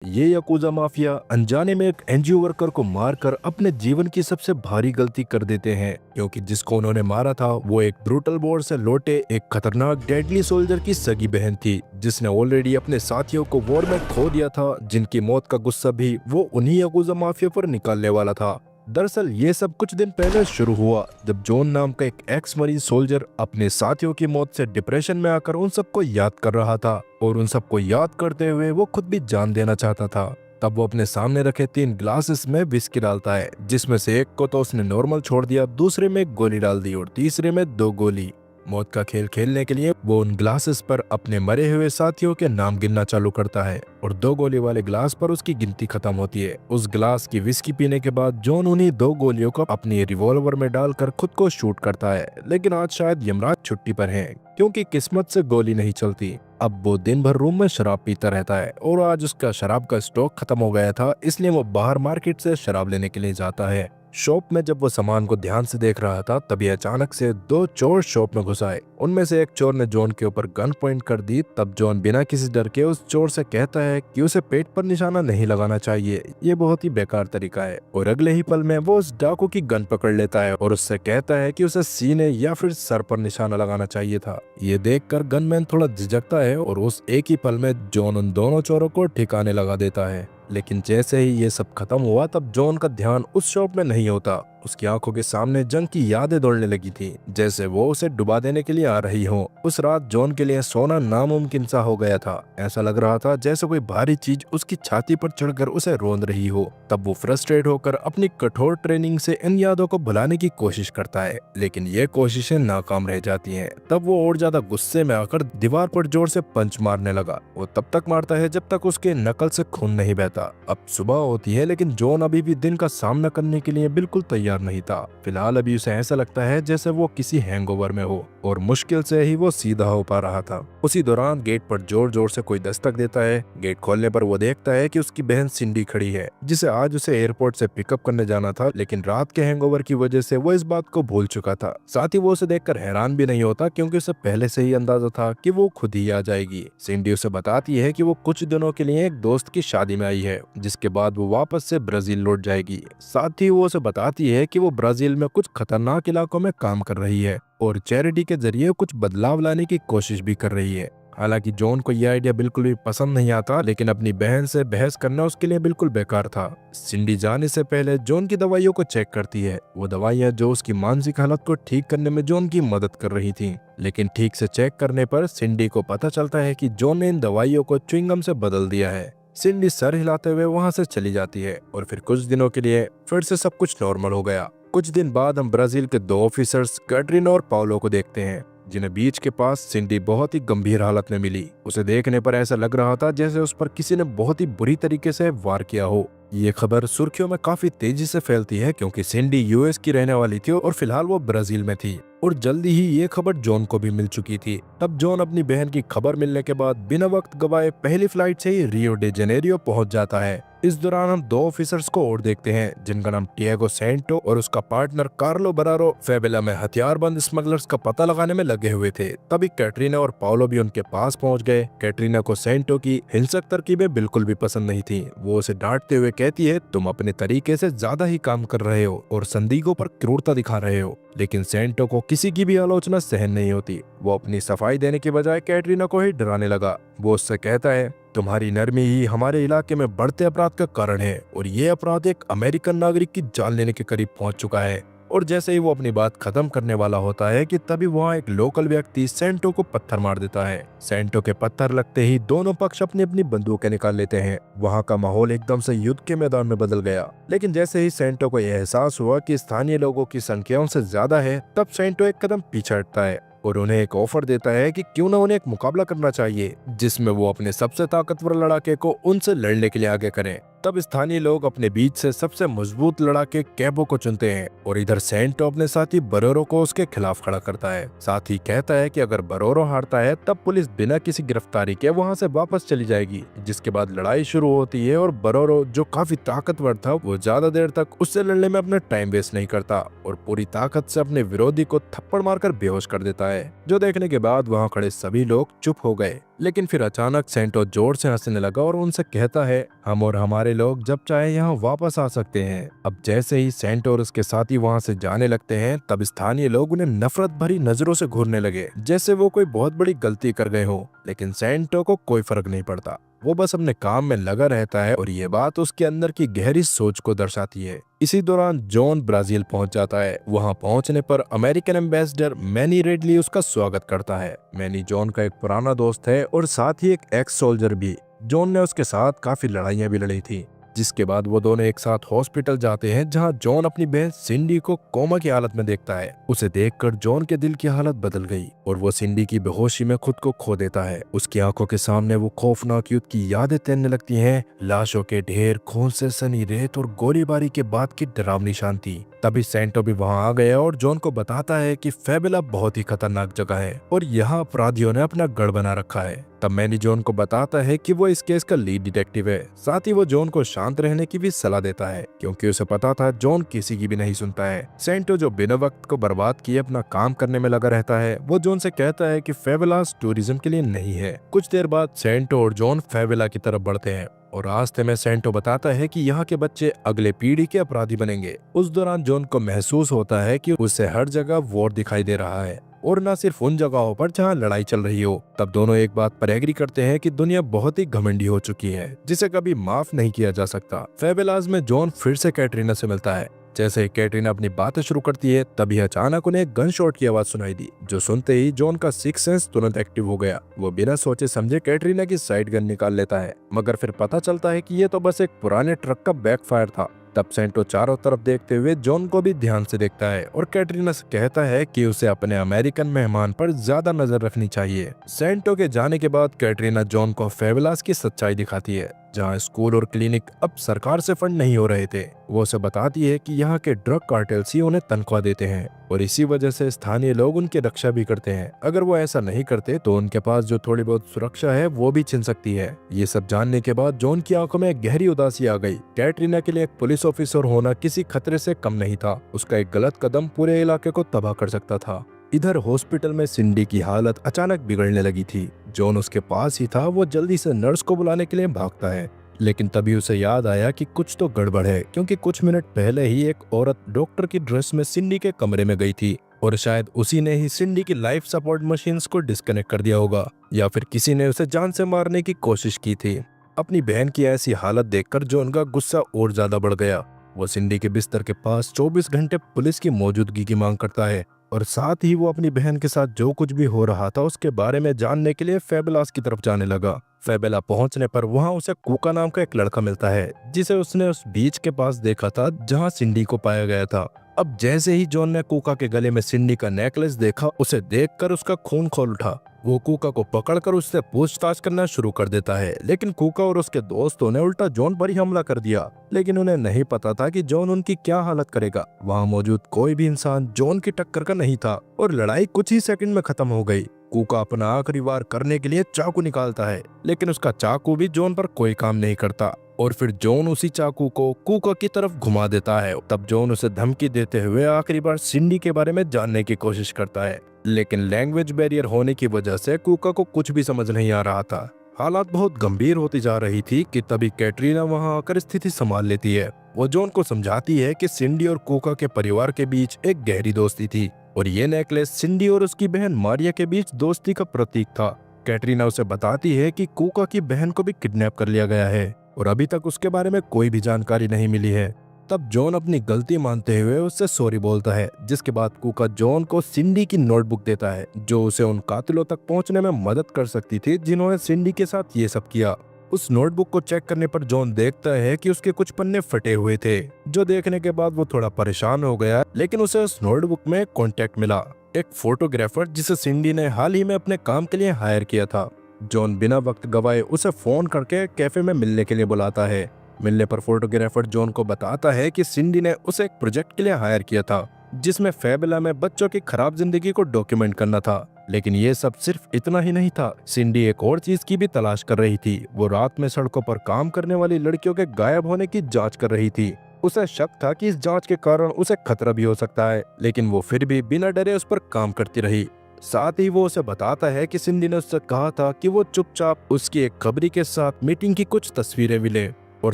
ये Yakuza mafia अनजाने में एक एनजीओ वर्कर को मारकर अपने जीवन की सबसे भारी गलती कर देते हैं, क्योंकि जिसको उन्होंने मारा था वो एक ब्रूटल वॉर से लौटे एक खतरनाक डेडली सोल्जर की सगी बहन थी, जिसने ऑलरेडी अपने साथियों को वॉर में खो दिया था, जिनकी मौत का गुस्सा भी वो उन्हीं याकूजा माफिया पर निकालने वाला था। दरअसल ये सब कुछ दिन पहले शुरू हुआ, जब जॉन नाम का एक एक्स मरीन सोल्जर अपने साथियों की मौत से डिप्रेशन में आकर उन सबको याद कर रहा था, और उन सबको याद करते हुए वो खुद भी जान देना चाहता था। तब वो अपने सामने रखे 3 ग्लासेस में विस्की डालता है, जिसमें से एक को तो उसने नॉर्मल छोड़ दिया, दूसरे में एक गोली डाल दी और तीसरे में 2 गोली। मौत का खेल खेलने के लिए वो उन ग्लासेस पर अपने मरे हुए साथियों के नाम गिनना चालू करता है, और 2 गोली वाले ग्लास पर उसकी गिनती खत्म होती है। उस ग्लास की विस्की पीने के बाद जॉन उन्हीं 2 गोलियों को अपनी रिवॉल्वर में डालकर खुद को शूट करता है। लेकिन आज शायद यमराज छुट्टी पर है, क्योंकि किस्मत से गोली नहीं चलती। अब वो दिन भर रूम में शराब पीता रहता है, और आज उसका शराब का स्टॉक खत्म हो गया था, इसलिए वो बाहर मार्केट से शराब लेने के लिए जाता है। शॉप में जब वो सामान को ध्यान से देख रहा था, तभी अचानक से 2 चोर शॉप में घुस आए। उनमें से एक चोर ने जॉन के ऊपर गन पॉइंट कर दी। तब जॉन बिना किसी डर के उस चोर से कहता है कि उसे पेट पर निशाना नहीं लगाना चाहिए, ये बहुत ही बेकार तरीका है। और अगले ही पल में वो उस डाकू की गन पकड़ लेता है और उससे कहता है कि उसे सीने या फिर सर पर निशाना लगाना चाहिए था। ये देखकर गनमैन थोड़ा झिझकता है और उस एक ही पल में जॉन उन दोनों चोरों को ठिकाने लगा देता है। लेकिन जैसे ही ये सब खत्म हुआ, तब जॉन का ध्यान उस शॉप में नहीं होता। उसकी आंखों के सामने जंग की यादें दौड़ने लगी थी, जैसे वो उसे डुबा देने के लिए आ रही हो। उस रात जॉन के लिए सोना नामुमकिन सा हो गया था। ऐसा लग रहा था जैसे कोई भारी चीज उसकी छाती पर चढ़कर उसे रोंद रही हो। तब वो फ्रस्ट्रेट होकर अपनी कठोर ट्रेनिंग से इन यादों को भुलाने की कोशिश करता है, लेकिन ये कोशिशें नाकाम रह जाती हैं। तब वो और ज्यादा गुस्से में आकर दीवार पर जोर से पंच मारने लगा। वो तब तक मारता है जब तक उसके नकल से खून नहीं बहता। अब सुबह होती है, लेकिन जॉन अभी भी दिन का सामना करने के लिए बिल्कुल तैयार नहीं था। फिलहाल अभी उसे ऐसा लगता है जैसे वो किसी हैंगओवर में हो, और मुश्किल से ही वो सीधा हो पा रहा था। उसी दौरान गेट पर जोर जोर से कोई दस्तक देता है। गेट खोलने पर वो देखता है कि उसकी बहन सिंडी खड़ी है, जिसे आज उसे एयरपोर्ट से पिकअप करने जाना था, लेकिन रात के हैंगओवर की वजह से वो इस बात को भूल चुका था। साथ ही वो उसे देखकर हैरान भी नहीं होता, क्योंकि उसे पहले से ही अंदाजा था कि वो खुद ही आ जाएगी। सिंडी उसे बताती है कि वो कुछ दिनों के लिए एक दोस्त की शादी में आई है, जिसके बाद वो वापस से ब्राजील लौट जाएगी। साथ ही वो उसे बताती है कि वो ब्राजील में कुछ खतरनाक इलाकों में काम कर रही है और चैरिटी के जरिए कुछ बदलाव लाने की कोशिश भी कर रही है। हालांकि जॉन को यह आइडिया बिल्कुल भी पसंद नहीं आता, लेकिन अपनी बहन से बहस करना उसके लिए बिल्कुल बेकार था। सिंडी जाने से पहले जॉन की दवाइयों को चेक करती है, वो दवाइयां जो उसकी मानसिक हालत को ठीक करने में जॉन की मदद कर रही थी। लेकिन ठीक से चेक करने पर सिंडी को पता चलता है कि जॉन ने इन दवाइयों को च्युइंगम से बदल दिया है। सिंडी सर हिलाते हुए वहां से चली जाती है, और फिर कुछ दिनों के लिए फिर से सब कुछ नॉर्मल हो गया। कुछ दिन बाद हम ब्राजील के 2 ऑफिसर्स कैटरीना और पाउलो को देखते हैं, जिन्हें बीच के पास सिंडी बहुत ही गंभीर हालत में मिली। उसे देखने पर ऐसा लग रहा था जैसे उस पर किसी ने बहुत ही बुरी तरीके से वार किया हो। ये खबर सुर्खियों में काफी तेजी से फैलती है, क्योंकि सिंडी यूएस की रहने वाली थी और फिलहाल वो ब्राजील में थी, और जल्दी ही ये खबर जॉन को भी मिल चुकी थी। तब जॉन अपनी बहन की खबर मिलने के बाद बिना वक्त गवाए पहली फ्लाइट से ही रियो डे जनेरियो पहुंच जाता है। इस दौरान हम 2 ऑफिसर्स को और देखते हैं, जिनका नाम टियागो सेंटो और उसका पार्टनर कार्लो बरारो फेबेला में हथियारबंद स्मगलर्स का पता लगाने में लगे हुए थे। तभी कैटरीना और पाउलो भी उनके पास पहुंच गए। कैटरीना को सेंटो की हिंसक तरकीबें बिल्कुल भी पसंद नहीं थी। वो उसे डांटते हुए कहती है, तुम अपने तरीके से ज्यादा ही काम कर रहे हो और संदिग्धों पर क्रूरता दिखा रहे हो। लेकिन सेंटो को किसी की भी आलोचना सहन नहीं होती। वो अपनी सफाई देने की बजाय कैटरीना को ही डराने लगा। वो उससे कहता है, तुम्हारी नरमी ही हमारे इलाके में बढ़ते अपराध का कारण है, और ये अपराध एक अमेरिकन नागरिक की जान लेने के करीब पहुंच चुका है। और जैसे ही वो अपनी बात खत्म करने वाला होता है कि तभी वहाँ एक लोकल व्यक्ति सेंटो को पत्थर मार देता है। सेंटो के पत्थर लगते ही दोनों पक्ष अपनी अपनी बंदूकें निकाल लेते हैं। वहाँ का माहौल एकदम से युद्ध के मैदान में बदल गया। लेकिन जैसे ही सेंटो को यह एहसास हुआ कि स्थानीय लोगों की संख्या उनसे ज्यादा है, तब सेंटो एक कदम पीछे हटता है और उन्हें एक ऑफर देता है कि क्यों न उन्हें एक मुकाबला करना चाहिए, जिसमें वो अपने सबसे ताकतवर लड़ाके को उनसे लड़ने के लिए आगे करें। तब स्थानीय लोग अपने बीच से सबसे मजबूत लड़ाके कैबो को चुनते हैं, और इधर सेंटो अपने साथी बरोरो को उसके खिलाफ खड़ा करता है। साथ ही कहता है कि अगर बरोरो हारता है तब पुलिस बिना किसी गिरफ्तारी के वहां से वापस चली जाएगी। जिसके बाद लड़ाई शुरू होती है, और बरोरो जो काफी ताकतवर था, वो ज्यादा देर तक उससे लड़ने में अपना टाइम वेस्ट नहीं करता और पूरी ताकत से अपने विरोधी को थप्पड़ मारकर बेहोश कर देता है, जो देखने के बाद वहाँ खड़े सभी लोग चुप हो गए। लेकिन फिर अचानक सेंटो जोर से हंसने लगा और उनसे कहता है, हम और हमारे लोग जब चाहे यहाँ वापस आ सकते हैं। अब जैसे ही सेंटो और उसके साथी वहाँ से जाने लगते हैं, तब स्थानीय लोग उन्हें नफरत भरी नजरों से घूरने लगे, जैसे वो कोई बहुत बड़ी गलती कर गए हो। लेकिन सेंटो को कोई फर्क नहीं पड़ता, वो बस अपने काम में लगा रहता है और ये बात उसके अंदर की गहरी सोच को दर्शाती है। इसी दौरान जॉन ब्राजील पहुंच जाता है। वहां पहुंचने पर अमेरिकन एम्बेसडर मैनी रेडली उसका स्वागत करता है। मैनी जॉन का एक पुराना दोस्त है और साथ ही एक एक्स सोल्जर भी। जॉन ने उसके साथ काफी लड़ाइयां भी लड़ी थी, जिसके बाद वो दोनों एक साथ हॉस्पिटल जाते हैं, जहां जॉन अपनी बहन सिंडी को कोमा की हालत में देखता है। उसे देखकर जॉन के दिल की हालत बदल गई और वो सिंडी की बेहोशी में खुद को खो देता है। उसकी आंखों के सामने वो खौफनाक युद्ध की यादें तैरने लगती हैं, लाशों के ढेर, खून से सनी रेत और गोलीबारी के बाद की डरावनी शांति। तभी सेंटो भी वहां आ गया और जॉन को बताता है कि फेबेला बहुत ही खतरनाक जगह है और यहाँ अपराधियों ने अपना गढ़ बना रखा है। तब मैनी जॉन को बताता है कि वो इस केस का लीड डिटेक्टिव है। साथ ही वो जॉन को शांत रहने की भी सलाह देता है, क्योंकि उसे पता था जॉन किसी की भी नहीं सुनता है। सेंटो, जो बिना वक्त को बर्बाद किए अपना काम करने में लगा रहता है, वो जॉन से कहता है कि फेबेलास टूरिज्म के लिए नहीं है। कुछ देर बाद सेंटो और जॉन फेबेला की तरफ बढ़ते हैं और रास्ते में सेंटो बताता है कि यहाँ के बच्चे अगले पीढ़ी के अपराधी बनेंगे। उस दौरान जॉन को महसूस होता है कि उसे हर जगह वॉर दिखाई दे रहा है, और न सिर्फ उन जगहों पर जहाँ लड़ाई चल रही हो। तब दोनों एक बात पर एग्री करते हैं कि दुनिया बहुत ही घमंडी हो चुकी है, जिसे कभी माफ नहीं किया जा सकता। फेबेलास में जॉन फिर से कैटरीना से मिलता है। जैसे ही कैटरीना अपनी बातें शुरू करती है, तभी अचानक उन्हें एक गन शॉट की आवाज सुनाई दी, जो सुनते ही जॉन का सिक्स सेंस तुरंत एक्टिव हो गया। वो बिना सोचे समझे कैटरीना की साइड गन निकाल लेता है, मगर फिर पता चलता है कि ये तो बस एक पुराने ट्रक का बैकफायर था। तब सेंटो चारों तरफ देखते हुए जॉन को भी ध्यान से देखता है और कैटरीना से कहता है कि उसे अपने अमेरिकन मेहमान पर ज्यादा नजर रखनी चाहिए। सेंटो के जाने के बाद कैटरीना जॉन को फेबेलास की सच्चाई दिखाती है, जहां स्कूल और क्लिनिक अब सरकार से फंड नहीं हो रहे थे। वो उसे बताती है कि यहाँ के ड्रग कार्टेल्स ही उन्हें तनख्वाह देते हैं और इसी वजह से स्थानीय लोग उनकी रक्षा भी करते हैं। अगर वो ऐसा नहीं करते तो उनके पास जो थोड़ी बहुत सुरक्षा है वो भी छिन सकती है। ये सब जानने के बाद जॉन की आंखों में गहरी उदासी आ गई। कैटरीना के लिए एक पुलिस ऑफिसर होना किसी खतरे से कम नहीं था। उसका एक गलत कदम पूरे इलाके को तबाह कर सकता था। इधर हॉस्पिटल में सिंडी की हालत अचानक बिगड़ने लगी थी। जॉन उसके पास ही था। वो जल्दी से नर्स को बुलाने के लिए भागता है, लेकिन तभी उसे याद आया कि कुछ तो गड़बड़ है, क्योंकि कुछ मिनट पहले ही एक औरत डॉक्टर की ड्रेस में सिंडी के कमरे में गई थी और शायद उसी ने ही सिंडी की लाइफ सपोर्ट मशीन्स को डिस्कनेक्ट कर दिया होगा, या फिर किसी ने उसे जान से मारने की कोशिश की थी। अपनी बहन की ऐसी हालत देखकर जॉन का गुस्सा और ज्यादा बढ़ गया। वो सिंडी के बिस्तर के पास 24 घंटे पुलिस की मौजूदगी की मांग करता है और साथ ही वो अपनी बहन के साथ जो कुछ भी हो रहा था उसके बारे में जानने के लिए फेबेलास की तरफ जाने लगा। फेबेला पहुंचने पर वहां उसे कूका नाम का एक लड़का मिलता है, जिसे उसने उस बीच के पास देखा था जहां सिंडी को पाया गया था। अब जैसे ही जॉन ने कूका के गले में सिंडी का नेकलेस देखा, उसे देखकर उसका खून खौल उठा। वो कूका को पकड़कर उससे पूछताछ करना शुरू कर देता है, लेकिन कूका और उसके दोस्तों ने उल्टा जॉन पर ही हमला कर दिया। लेकिन उन्हें नहीं पता था कि जॉन उनकी क्या हालत करेगा। वहां मौजूद कोई भी इंसान जॉन की टक्कर का नहीं था और लड़ाई कुछ ही सेकंड में खत्म हो गई। कूका अपना आखिरी वार करने के लिए चाकू निकालता है, लेकिन उसका चाकू भी जॉन पर कोई काम नहीं करता और फिर जॉन उसी चाकू को कूका की तरफ घुमा देता है। तब जॉन उसे धमकी देते हुए आखिरी बार सिंडी के बारे में जानने की कोशिश करता है, लेकिन लैंग्वेज बैरियर होने की वजह से कूका को कुछ भी समझ नहीं आ रहा था। हालात बहुत गंभीर होती जा रही थी कि तभी कैटरीना वहां आकर स्थिति संभाल लेती है। वो जॉन को समझाती है कि सिंडी और कूका के परिवार के बीच एक गहरी दोस्ती थी और ये नेकलेस सिंडी और उसकी बहन मारिया के बीच दोस्ती का प्रतीक था। कैटरीना उसे बताती है कि कूका की बहन को भी किडनैप कर लिया गया है और अभी तक उसके बारे में कोई भी जानकारी नहीं मिली है। तब जॉन अपनी गलती मानते हुए उससे सॉरी बोलता है, जिसके बाद कूका जॉन को सिंडी की नोटबुक देता है, जो उसे उन कातिलों तक पहुंचने में मदद कर सकती थी जिन्होंने सिंडी के साथ ये सब किया। उस नोटबुक को चेक करने पर जॉन देखता है कि उसके कुछ पन्ने फटे हुए थे, जो देखने के बाद वो थोड़ा परेशान हो गया। लेकिन उसे उस नोटबुक में कॉन्टेक्ट मिला, एक फोटोग्राफर जिसे सिंडी ने हाल ही में अपने काम के लिए हायर किया था। जॉन बिना वक्त गवाए उसे फोन करके कैफे में मिलने के लिए बुलाता है। मिलने पर फोटोग्राफर जॉन को बताता है कि सिंडी ने उसे एक प्रोजेक्ट के लिए हायर किया था, जिसमें फेबेला में बच्चों की खराब जिंदगी को डॉक्यूमेंट करना था। लेकिन ये सब सिर्फ इतना ही नहीं था, सिंडी एक और चीज की भी तलाश कर रही थी। वो रात में सड़कों पर काम करने वाली लड़कियों के गायब होने की जांच कर रही थी। उसे शक था कि इस जांच के कारण उसे खतरा भी हो सकता है, लेकिन वो फिर भी बिना डरे उस पर काम करती रही। साथ ही वो उसे बताता है कि सिंडी ने उससे कहा था कि वो चुपचाप उसकी एक खबरी के साथ मीटिंग की कुछ तस्वीरें भी ले, और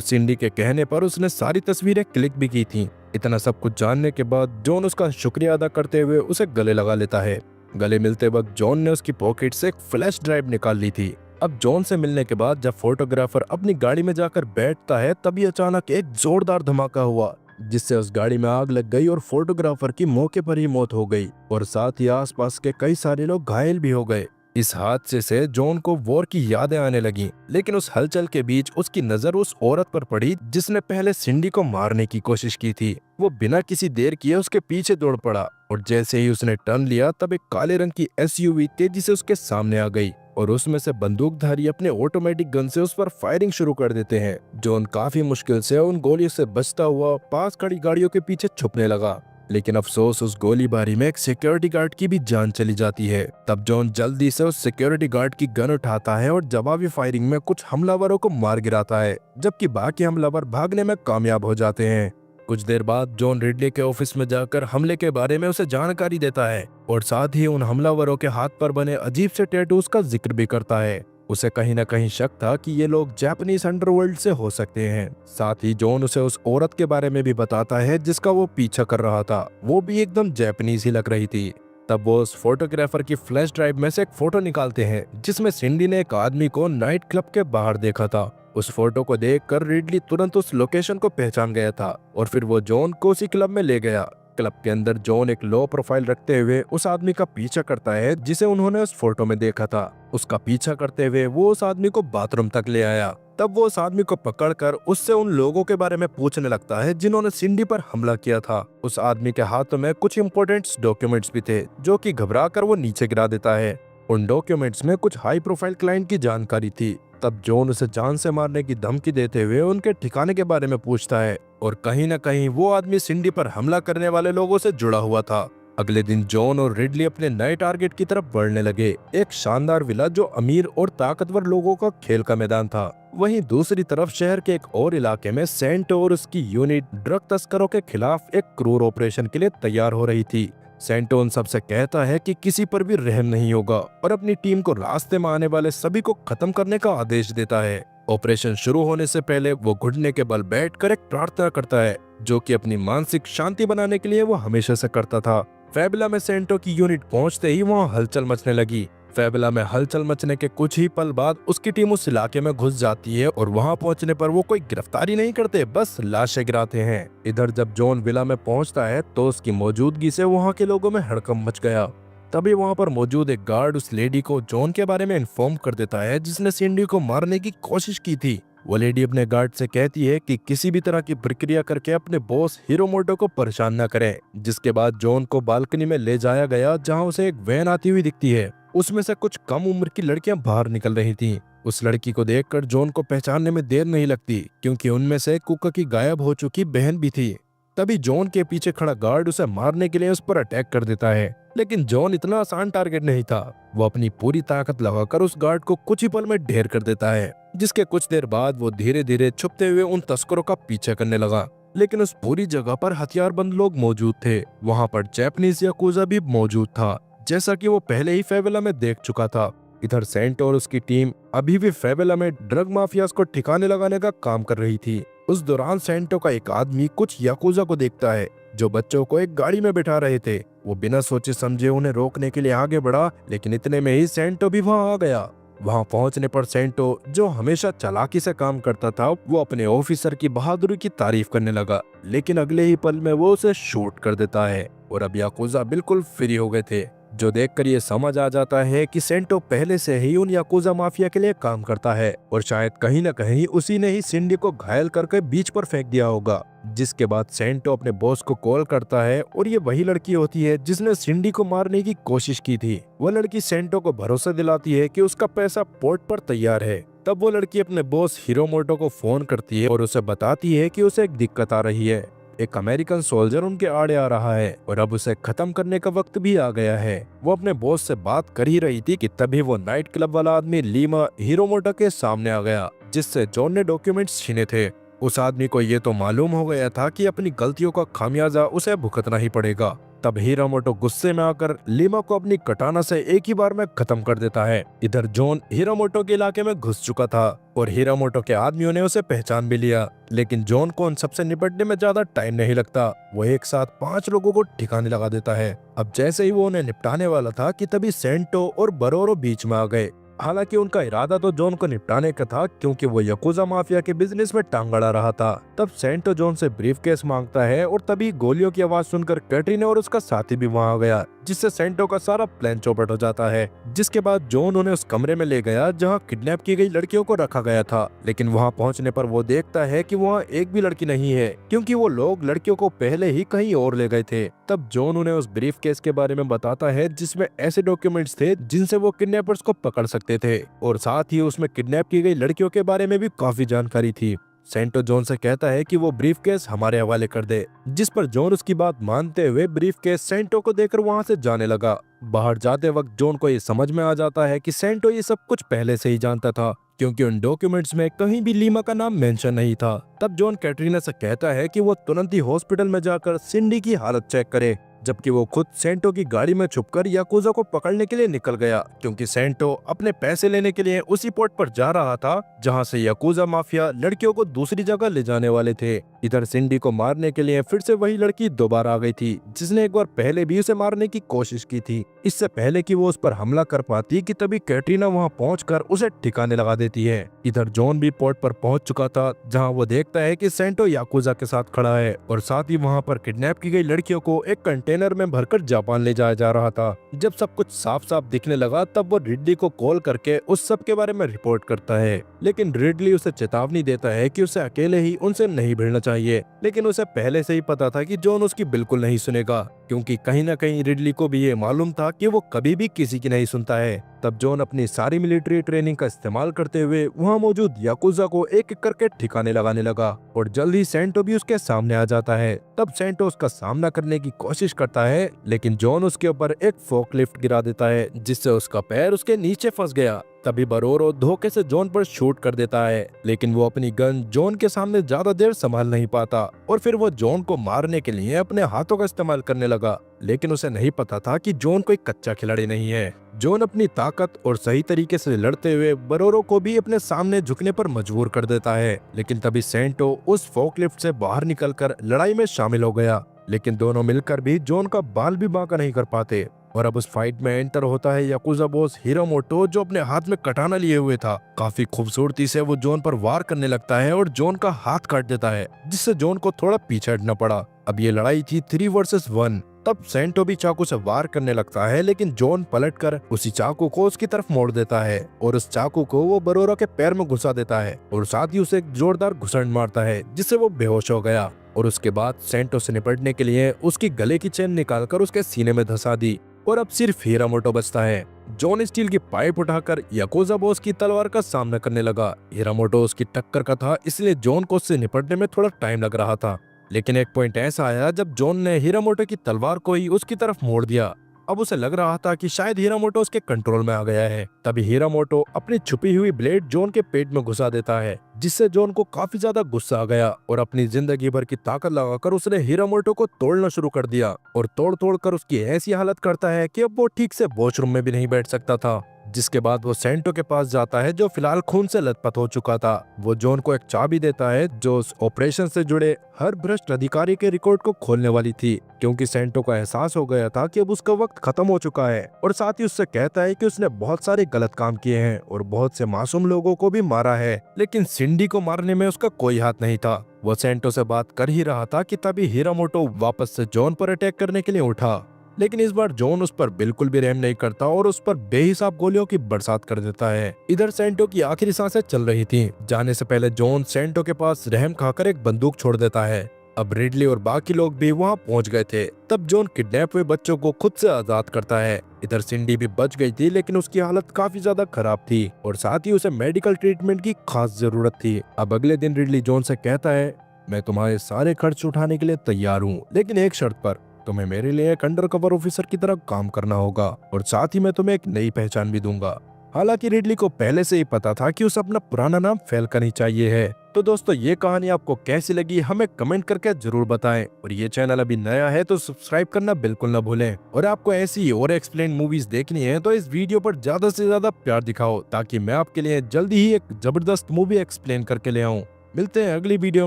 सिंडी के कहने पर उसने सारी तस्वीरें क्लिक भी की थी। इतना सब कुछ जानने के बाद जॉन उसका शुक्रिया अदा करते हुए उसे गले लगा लेता है। गले मिलते वक्त जॉन ने उसकी पॉकेट से एक फ्लैश ड्राइव निकाल ली थी। अब जॉन से मिलने के बाद जब फोटोग्राफर अपनी गाड़ी में जाकर बैठता है तभी अचानक एक जोरदार धमाका हुआ, जिससे उस गाड़ी में आग लग गई और फोटोग्राफर की मौके पर ही मौत हो गई, और साथ ही आसपास के कई सारे लोग घायल भी हो गए। इस हादसे से जॉन को वॉर की यादें आने लगी, लेकिन उस हलचल के बीच उसकी नजर उस औरत पर पड़ी जिसने पहले सिंडी को मारने की कोशिश की थी। वो बिना किसी देर किए उसके पीछे दौड़ पड़ा, और जैसे ही उसने टर्न लिया तब एक काले रंग की एसयूवी तेजी से उसके सामने आ गई, और उसमें से बंदूकधारी अपने ऑटोमेटिक गन से उस पर फायरिंग शुरू कर देते हैं। जॉन काफी मुश्किल से उन गोलियों से बचता हुआ पास खड़ी गाड़ियों के पीछे छुपने लगा, लेकिन अफसोस उस गोलीबारी में एक सिक्योरिटी गार्ड की भी जान चली जाती है। तब जॉन जल्दी से उस सिक्योरिटी गार्ड की गन उठाता है और जवाबी फायरिंग में कुछ हमलावरों को मार गिराता है, जबकि बाकी हमलावर भागने में कामयाब हो जाते हैं। कुछ देर बाद जॉन रिडले के ऑफिस में जाकर हमले के बारे में उसे जानकारी देता है, और साथ ही उन हमलावरों के हाथ पर बने अजीब से टैटूज का जिक्र भी करता है। उसे कहीं न कहीं शक था कि ये लोग जापानीज अंडरवर्ल्ड से हो सकते हैं। साथ ही जॉन उसे उस औरत के बारे में भी बताता है जिसका वो पीछा कर रहा था, वो भी एकदम जापानीज ही लग रही थी। तब वो उस फोटोग्राफर की फ्लैश ड्राइव में से एक फोटो निकालते हैं जिसमें सिंडी ने एक आदमी को नाइट क्लब के बाहर देखा था। उस फोटो को देखकर रिडली तुरंत उस लोकेशन को पहचान गया था, और फिर वो जॉन को उसी क्लब में ले गया। क्लब के अंदर जॉन एक लो प्रोफाइल रखते हुए उस आदमी का पीछा करता है जिसे उन्होंने उस फोटो में देखा था। उसका पीछा करते हुए वो उस आदमी को बाथरूम तक ले आया। तब वो उस आदमी को पकड़कर उससे उन लोगों के बारे में पूछने लगता है जिन्होंने सिंडी पर हमला किया था। उस आदमी के हाथों में कुछ इंपॉर्टेंट डॉक्यूमेंट्स भी थे जो कि घबरा कर वो नीचे गिरा देता है। उन डॉक्यूमेंट्स में कुछ हाई प्रोफाइल क्लाइंट की जानकारी थी। तब जॉन उसे जान से मारने की धमकी देते हुए उनके ठिकाने के बारे में पूछता है, और कहीं न कहीं वो आदमी सिंडी पर हमला करने वाले लोगों से जुड़ा हुआ था। अगले दिन जॉन और रिडली अपने नए टारगेट की तरफ बढ़ने लगे, एक शानदार विला जो अमीर और ताकतवर लोगों का खेल का मैदान था। वहीं दूसरी तरफ शहर के एक और इलाके में सेंटो और उसकी यूनिट ड्रग तस्करों के खिलाफ एक क्रूर ऑपरेशन के लिए तैयार हो रही थी। सेंटो उन सबसे कहता है कि किसी पर भी रहम नहीं होगा, और अपनी टीम को रास्ते में आने वाले सभी को खत्म करने का आदेश देता है। ऑपरेशन शुरू होने से पहले वो घुटने के बल बैठकर एक प्रार्थना करता है, जो कि अपनी मानसिक शांति बनाने के लिए वो हमेशा से करता था। फेबुला में सेंटो की यूनिट पहुंचते ही वहाँ हलचल मचने लगी। फेबुला में हलचल मचने के कुछ ही पल बाद उसकी टीम उस इलाके में घुस जाती है, और वहां पहुंचने पर वो कोई गिरफ्तारी नहीं करते, बस लाशें गिराते हैं। इधर जब जॉन विला में पहुंचता है तो उसकी मौजूदगी से वहां के लोगों में हड़कंप मच गया। तभी वहां पर मौजूद एक गार्ड उस लेडी को जॉन के बारे में इन्फॉर्म कर देता है जिसने सिंडी को मारने की कोशिश की थी। वो लेडी अपने गार्ड से कहती है कि किसी भी तरह की प्रक्रिया करके अपने बॉस हिरोमोटो को परेशान न करें। जिसके बाद जॉन को बालकनी में ले जाया गया जहां उसे एक वैन आती हुई दिखती है। उसमें से कुछ कम उम्र की लड़कियां बाहर निकल रही थीं। उस लड़की को देखकर जॉन को पहचानने में देर नहीं लगती, क्योंकि उनमें से कुका की गायब हो चुकी बहन भी थी। तभी जॉन के पीछे खड़ा गार्ड उसे मारने के लिए उस पर अटैक कर देता है, लेकिन जॉन इतना आसान टारगेट नहीं था। वो अपनी पूरी ताकत लगाकर उस गार्ड को कुछ ही पल में ढेर कर देता है, जिसके कुछ देर बाद वो धीरे धीरे छुपते हुए उन तस्करों का पीछा करने लगा। लेकिन उस पूरी जगह पर हथियारबंद लोग मौजूद थे। वहाँ पर जापानीज याकुजा भी मौजूद था, जैसा कि वो पहले ही फेबुला में देख चुका था। इधर सेंटो और उसकी टीम अभी भी फेबुला में ड्रग माफियाज को ठिकाने लगाने का काम कर रही थी। उस दौरान सेंटो का एक आदमी कुछ याकुजा को देखता है जो बच्चों को एक गाड़ी में बिठा रहे थे। वो बिना सोचे समझे उन्हें रोकने के लिए आगे बढ़ा, लेकिन इतने में ही सेंटो भी वहां आ गया। वहां पहुंचने पर सेंटो, जो हमेशा चालाकी से काम करता था, वो अपने ऑफिसर की बहादुरी की तारीफ करने लगा, लेकिन अगले ही पल में वो उसे शूट कर देता है। और अब याकुजा बिल्कुल फ्री हो गए थे, जो देखकर ये समझ आ जाता है कि सेंटो पहले से ही उन याकुजा माफिया के लिए काम करता है, और शायद कहीं न कहीं उसी ने ही सिंडी को घायल करके बीच पर फेंक दिया होगा। जिसके बाद सेंटो अपने बॉस को कॉल करता है, और ये वही लड़की होती है जिसने सिंडी को मारने की कोशिश की थी। वो लड़की सेंटो को भरोसा दिलाती है कि उसका पैसा पोर्ट पर तैयार है। तब वो लड़की अपने बॉस हिरोमोटो को फोन करती है और उसे बताती है कि उसे एक दिक्कत आ रही है। एक अमेरिकन सोल्जर उनके आड़े आ रहा है और अब उसे खत्म करने का वक्त भी आ गया है। वो अपने बॉस से बात कर ही रही थी कि तभी वो नाइट क्लब वाला आदमी लीमा हिरोमोटो के सामने आ गया, जिससे जॉन ने डॉक्यूमेंट्स छीने थे। उस आदमी को ये तो मालूम हो गया था कि अपनी गलतियों का खामियाजा उसे भुगतना ही पड़ेगा। तब हिरामोटो गुस्से में आकर लीमा को अपनी कटाना से एक ही बार में खत्म कर देता है। इधर जॉन हिरामोटो के इलाके में घुस चुका था और हिरामोटो के आदमियों ने उसे पहचान भी लिया, लेकिन जॉन को उन सबसे निपटने में ज्यादा टाइम नहीं लगता। वो एक साथ 5 लोगों को ठिकाने लगा देता है। अब जैसे ही वो उन्हें निपटाने वाला था कि तभी सेंटो और बरोरो बीच में आ गए। हालांकि उनका इरादा तो जॉन को निपटाने का था, क्योंकि वो याकुजा माफिया के बिजनेस में टांग अड़ा रहा था। तब सेंटो जॉन से ब्रीफकेस मांगता है और तभी गोलियों की आवाज सुनकर कैटरीना और उसका साथी भी वहां आ गया, जिससे सेंटो का सारा प्लान चौपट हो जाता है। जिसके बाद जॉन उन्हें उस कमरे में ले गया जहां किडनैप की गई लड़कियों को रखा गया था, लेकिन वहां पहुंचने पर वो देखता है कि वहां एक भी लड़की नहीं है, क्योंकि वो लोग लड़कियों को पहले ही कहीं और ले गए थे। तब जॉन उन्हें उस ब्रीफकेस के बारे में बताता है जिसमें ऐसे डॉक्यूमेंट्स थे जिनसे वो किडनैपर्स को पकड़ सकते थे, और साथ ही उसमें किडनैप की गई लड़कियों के बारे में भी काफी जानकारी थी। सेंटो जॉन से कहता है कि वो ब्रीफकेस हमारे हवाले कर दे, जिस पर जॉन उसकी बात मानते हुए ब्रीफकेस सेंटो को देकर वहां से जाने लगा। बाहर जाते वक्त जॉन को ये समझ में आ जाता है कि सेंटो ये सब कुछ पहले से ही जानता था, क्योंकि उन डॉक्यूमेंट्स में कहीं भी लीमा का नाम मेंशन नहीं था। तब जॉन कैटरीना से कहता है कि वो तुरंत ही हॉस्पिटल में जाकर सिंडी की हालत चेक करे, जबकि वो खुद सेंटो की गाड़ी में छुपकर याकुजा को पकड़ने के लिए निकल गया, क्योंकि सेंटो अपने पैसे लेने के लिए उसी पोर्ट पर जा रहा था जहां से याकुजा माफिया लड़कियों को दूसरी जगह ले जाने वाले थे। इधर सिंडी को मारने के लिए फिर से वही लड़की दोबारा आ गई थी, जिसने एक बार पहले भी उसे मारने की कोशिश की थी। इससे पहले कि वो उस पर हमला कर पाती कि तभी कैटरीना वहां पहुंचकर उसे ठिकाने लगा देती है। इधर जॉन भी पोर्ट पर पहुंच चुका था, जहां वो देखता है कि सेंटो याकुजा के साथ खड़ा है और साथ ही वहां पर किडनैप की गई लड़कियों को एक कंटेनर में भरकर जापान ले जाया जा रहा था। जब सब कुछ साफ साफ दिखने लगा तब वो रिडली को कॉल करके उस सब के बारे में रिपोर्ट करता है, लेकिन रिडली उसे चेतावनी देता है कि उसे अकेले ही उनसे नहीं भिड़ना चाहिए। लेकिन उसे पहले से ही पता था कि जॉन उसकी बिल्कुल नहीं सुनेगा, क्योंकि कहीं न कहीं रिडली को भी ये मालूम था कि वो कभी भी किसी की नहीं सुनता है। तब जॉन अपनी सारी मिलिट्री ट्रेनिंग का इस्तेमाल करते हुए वहां मौजूद याकुजा को एक एक करके ठिकाने लगाने लगा, और जल्द ही सेंटो भी उसके सामने आ जाता है। तब सेंटो उसका सामना करने की कोशिश करता है, लेकिन जॉन उसके ऊपर एक फोकलिफ्ट गिरा देता है, जिससे उसका पैर उसके नीचे फंस गया। तभी बरोरो धोखे से जॉन पर शूट कर देता है, लेकिन वो अपनी गन जॉन के सामने ज्यादा देर संभाल नहीं पाता और फिर वो जॉन को मारने के लिए अपने हाथों का इस्तेमाल करने लगा। लेकिन उसे नहीं पता था कि जॉन कोई कच्चा खिलाड़ी नहीं है। जॉन अपनी ताकत और सही तरीके से लड़ते हुए बरोरो को भी अपने सामने झुकने पर मजबूर कर देता है, लेकिन तभी सेंटो उस फोकलिफ्ट से बाहर निकलकर लड़ाई में शामिल हो गया। लेकिन दोनों मिलकर भी जॉन का बाल भी बांका नहीं कर पाते, और अब उस फाइट में एंटर होता है याकुजा बॉस हिरामोटो, जो अपने हाथ में कटाना लिए हुए था। काफी खूबसूरती से वो जॉन पर वार करने लगता है और जॉन का हाथ काट देता है, जिससे जॉन को थोड़ा पीछे हटना पड़ा। अब ये लड़ाई थी 3 वर्सेस 1। तब सेंटो भी चाकू से वार करने लगता है, लेकिन जॉन पलटकर उसी चाकू को उसकी तरफ मोड़ देता है और उस चाकू को वो बरोरो के पैर में घुसा देता है और साथ ही उसे एक जोरदार घुसड़ मारता है, जिससे वो बेहोश हो गया। और उसके बाद सेंटो से निपटने के लिए उसकी गले की चेन निकालकर उसके सीने में धंसा दी और अब सिर्फ हिरामोटो बचता है। जॉन स्टील की पाइप उठाकर याकुजा बॉस की तलवार का सामना करने लगा। हिरामोटो उसकी टक्कर का था, इसलिए जॉन को उससे निपटने में थोड़ा टाइम लग रहा था। लेकिन एक पॉइंट ऐसा आया जब जॉन ने हिरामोटो की तलवार को ही उसकी तरफ मोड़ दिया। अब उसे लग रहा था कि शायद हिरामोटो उसके कंट्रोल में आ गया है। तभी हिरामोटो अपनी छुपी हुई ब्लेड जॉन के पेट में घुसा देता है, जिससे जॉन को काफी ज्यादा गुस्सा आ गया और अपनी जिंदगी भर की ताकत लगाकर उसने हिरामोटो को तोड़ना शुरू कर दिया और तोड़ तोड़ कर उसकी ऐसी हालत करता है कि अब वो ठीक से वॉशरूम में भी नहीं बैठ सकता था। जिसके बाद वो सेंटो के पास जाता है, जो फिलहाल खून से लथपथ हो चुका था। वो जॉन को एक चाबी देता है जो उस ऑपरेशन से जुड़े हर भ्रष्ट अधिकारी के रिकॉर्ड को खोलने वाली थी, क्योंकि सेंटो को एहसास हो गया था कि अब उसका वक्त खत्म हो चुका है। और साथ ही उससे कहता है कि उसने बहुत सारे गलत काम किए हैं और बहुत से मासूम लोगों को भी मारा है, लेकिन सिंडी को मारने में उसका कोई हाथ नहीं था। वो सेंटो से बात कर ही रहा था कि तभी हिरामोटो वापस से जॉन पर अटैक करने के लिए उठा, लेकिन इस बार जॉन उस पर बिल्कुल भी रहम नहीं करता और उस पर बेहिसाब गोलियों की बरसात कर देता है। इधर सेंटो की आखिरी सांसें चल रही थीं। जाने से पहले जॉन सेंटो के पास रहम खाकर एक बंदूक छोड़ देता है। अब रिडली और बाकी लोग भी वहां पहुंच गए थे। तब जॉन किडनैप हुए बच्चों को खुद से आजाद करता है। इधर सिंडी भी बच गई थी, लेकिन उसकी हालत काफी ज्यादा खराब थी और साथ ही उसे मेडिकल ट्रीटमेंट की खास जरूरत थी। अब अगले दिन रिडली जॉन से कहता है, मैं तुम्हारे सारे खर्च उठाने के लिए तैयार हूँ, लेकिन एक शर्त पर, तुम्हें मेरे लिए एक अंडर कवर ऑफिसर की तरह काम करना होगा और साथ ही मैं तुम्हें एक नई पहचान भी दूंगा। हालांकि रिडली को पहले से ही पता था कि उसे अपना पुराना नाम फैल्कन ही चाहिए है, तो दोस्तों ये कहानी आपको कैसी लगी हमें कमेंट करके जरूर बताएं, और ये चैनल अभी नया है तो सब्सक्राइब करना बिल्कुल ना भूलें। और आपको ऐसी और एक्सप्लेन मूवीज देखनी है तो इस वीडियो पर ज्यादा से ज्यादा प्यार दिखाओ, ताकि मैं आपके लिए जल्दी ही एक जबरदस्त मूवी एक्सप्लेन करके ले आऊं। मिलते हैं अगली वीडियो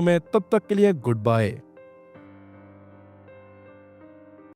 में, तब तक के लिए गुड बाय।